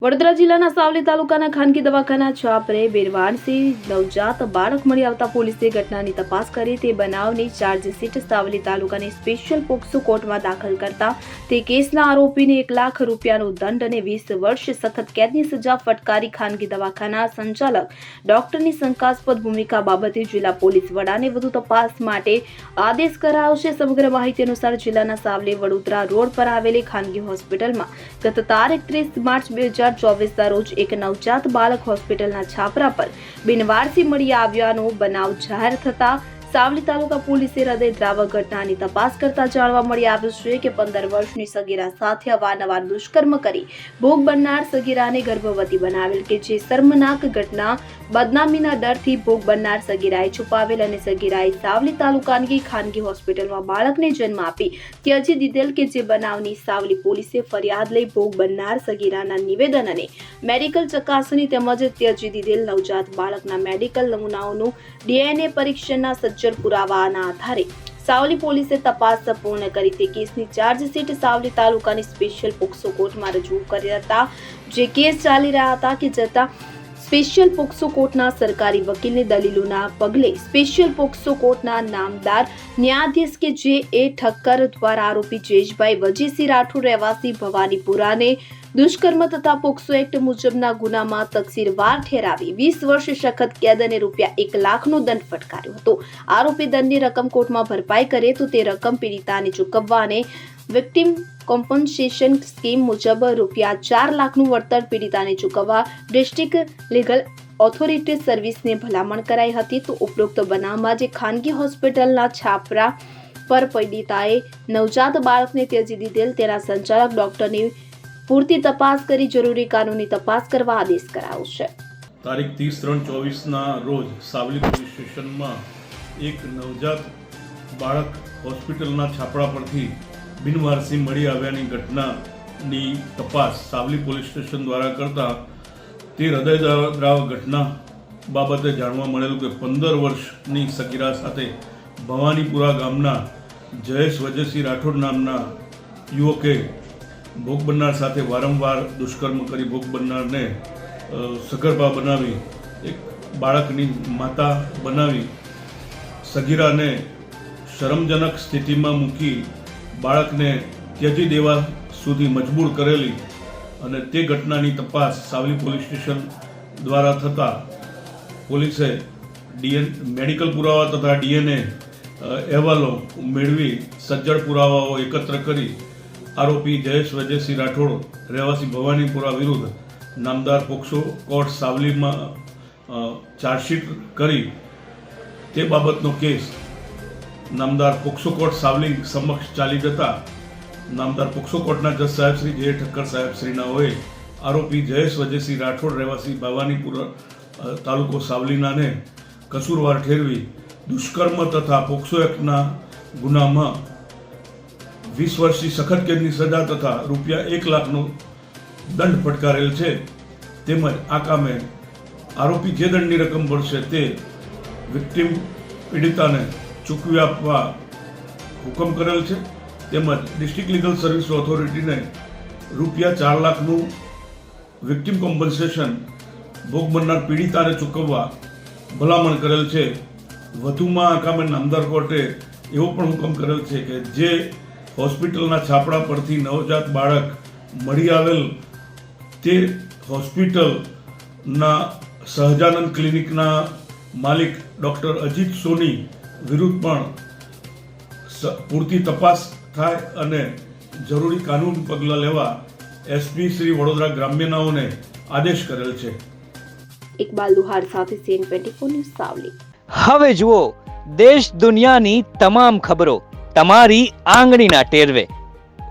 વડોદરા જિલ્લાના સાવલી તાલુકાના ખાનગી દવાખાના છાપરે બેરવાણથી નવજાત બાળક મળી આવતા પોલીસે ઘટનાની તપાસ કરી તે બનાવની ચાર્જશીટ સાવલી તાલુકાની સ્પેશિયલ પોક્સો કોર્ટમાં દાખલ કરતા તે કેસના આરોપીને 1 લાખ રૂપિયાનો દંડ અને 20 વર્ષ સખત કેદની સજા ફટકારી ખાનગી દવાખાના સંચાલક ડોક્ટરની શંકાસ્પદ ભૂમિકા બાબતે જિલ્લા પોલીસ વડાને વધુ તપાસ માટે આદેશ કરાયો છે। સમગ્ર માહિતી અનુસાર જિલ્લાના સાવલી વડોદરા રોડ પર આવેલી ખાનગી હોસ્પિટલમાં ગત તારીખ 30 માર્ચ 2024 રોજ એક નવજાત બાળક હોસ્પિટલના છાપરા પર બિનવારસી મળી આવ્યાનો બનાવ જાહેર થતા સાવલી તાલુકા પોલીસે હૃદયદ્રાવક ઘટનાની તપાસ કરતા જાણવા મળી આવ્યું છે કે 15 વર્ષની સગીરા સાથે અવારનવાર દુષ્કર્મ કરી ભોગ બનનાર સગીરાને ગર્ભવતી બનાવેલ કે જે શર્મનાક ઘટના બદનામીના ડરથી ભોગ બનનાર સગીરાએ છુપાવેલ અને સગીરાએ સાવલી તાલુકાની ખાનગી હોસ્પિટલમાં બાળકને જન્મ આપી ત્યજી દીધેલ કે જે બનાવની સાવલી પોલીસે ફરિયાદ લઈ ભોગ બનનાર સગીરાના નિવેદન અને મેડિકલ ચકાસણી તેમજ ત્યજી દીધેલ નવજાત બાળકના મેડિકલ નમૂનાઓનું DNA પરીક્ષણના સજ્જડ પુરાવાના આધારે સાવલી પોલીસે તપાસ પૂર્ણ કરી તે કેસની ચાર્જશીટ સાવલી તાલુકાની સ્પેશિયલ પોક્સો કોર્ટમાં રજૂ કરી હતા। જે કેસ ચાલી રહ્યા હતા કે જતા સ્પેશિયલ પોક્સો કોર્ટના સરકારી વકીલની દલીલોના પગલે સ્પેશિયલ પોક્સો કોર્ટના નામદાર ન્યાયાધીશ કે જે એ ઠક્કર દ્વારા આરોપી જયેશભાઈ વજીસિંહ રાઠોડ રહેવાસી ભવાનીપુરાને દુષ્કર્મ તથા પોક્સો એક્ટ મુજબના ગુનામાં તકસીરવાર ઠેરાવી 20 વર્ષ સખત કેદ અને ₹1 લાખનો દંડ ફટકાર્યો હતો। આરોપી દંડની રકમ કોર્ટમાં ભરપાઈ કરે તો તે રકમ પીડિતાને ચૂકવવા અને વિક્ટિમ કોમ્પન્સેશન સ્કીમ મુજબ ₹4 લાખનું વળતર પીડિતાને ચૂકવવા ડિસ્ટ્રિક્ટ લીગલ ઓથોરિટી સર્વિસને ભલામણ કરાઈ હતી। તો ઉપરોક્ત બનાવમાં જે ખાનગી હોસ્પિટલના છાપરા પર પીડિતાએ નવજાત બાળકને ત્યજી દીધેલ તેના સંચાલક ડોક્ટરની પૂરતી તપાસ કરી જરૂરી કાનૂની તપાસ કરવા આદેશ કરાયો છે। તારીખ 30/3/24ના રોજ સાવલી પોલીસ સ્ટેશનમાં એક નવજાત બાળક હોસ્પિટલના છાપરા પરથી બિનવારસી મળી આવ્યાની ઘટનાની તપાસ સાવલી પોલીસ સ્ટેશન દ્વારા કરતા તે હૃદયદ્રાવક ઘટના બાબતે જાણવા મળેલું કે 15 વર્ષની સગીરા સાથે ભવાનીપુરા ગામના જયેશ વજયસિંહ રાઠોડ નામના યુવકે ભોગ બનનાર સાથે વારંવાર દુષ્કર્મ કરી ભોગ બનનારને સગર્ભા બનાવી એક બાળકની માતા બનાવી સગીરાને શરમજનક સ્થિતિમાં મૂકી બાળકને ત્યજી દેવા સુધી મજબૂર કરેલી અને તે ઘટનાની તપાસ સાવલી પોલીસ સ્ટેશન દ્વારા થતાં પોલીસે મેડિકલ પુરાવા તથા DNA અહેવાલો મેળવી સજ્જડ પુરાવાઓ એકત્ર કરી આરોપી જયેશ વજયસિંહ રાઠોડ રહેવાસી ભવાનીપુરા વિરુદ્ધ નામદાર પોક્સો કોર્ટ સાવલીમાં ચાર્જશીટ કરી તે બાબતનો કેસ નામદાર પોક્સો કોર્ટ સાવલી સમક્ષ ચાલી જતા નામદાર પોક્સો કોર્ટના જજ સાહેબ શ્રી જે ઠક્કર સાહેબ શ્રીનાઓએ આરોપી જયેશ વજયસિંહ રાઠોડ રહેવાસી ભવાનીપુરા તાલુકો સાવલીનાને કસૂરવાર ઠેરવી દુષ્કર્મ તથા પોક્સો એક્ટના ગુનામાં 20 વર્ષની સખત કેદની સજા તથા ₹1 લાખનો દંડ ફટકારેલ છે। તેમજ આ કામે આરોપી જે દંડની રકમ ભરશે તે વિક્ટિમ પીડિતાને ચૂકવી આપવા હુકમ કરેલ છે। તેમજ ડિસ્ટ્રિક્ટ લીગલ સર્વિસ ઓથોરિટીને ₹4 લાખનું વિક્ટિમ કોમ્પન્સેશન ભોગ બનનાર પીડિતાને ચૂકવવા ભલામણ કરેલ છે। વધુમાં આ કામે નામદાર કોર્ટે એવો પણ હુકમ કરેલ છે કે જે હોસ્પિટલના છાપરા પરથી નવજાત બાળક મળી આવેલ તે હોસ્પિટલના સહજાનંદ ક્લિનિકના માલિક ડૉક્ટર અજીત સોની વિરુદ્ધ પણ પૂરતી તપાસ થાય અને જરૂરી કાનૂની પગલાં લેવા SP શ્રી વડોદરા ગ્રામ્યનાઓને આદેશ કરેલ છે। ઇકબાલ લુહાર સાથે CN24 ન્યૂઝ સાવલી। હવે જુઓ દેશ દુનિયાની તમામ ખબરો તમારી આંગળીના ટેરવે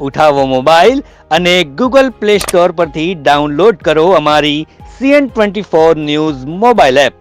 ઉઠાવો મોબાઈલ અને Google Play Store પરથી ડાઉનલોડ કરો અમારી CN24 ન્યૂઝ મોબાઈલ એપ।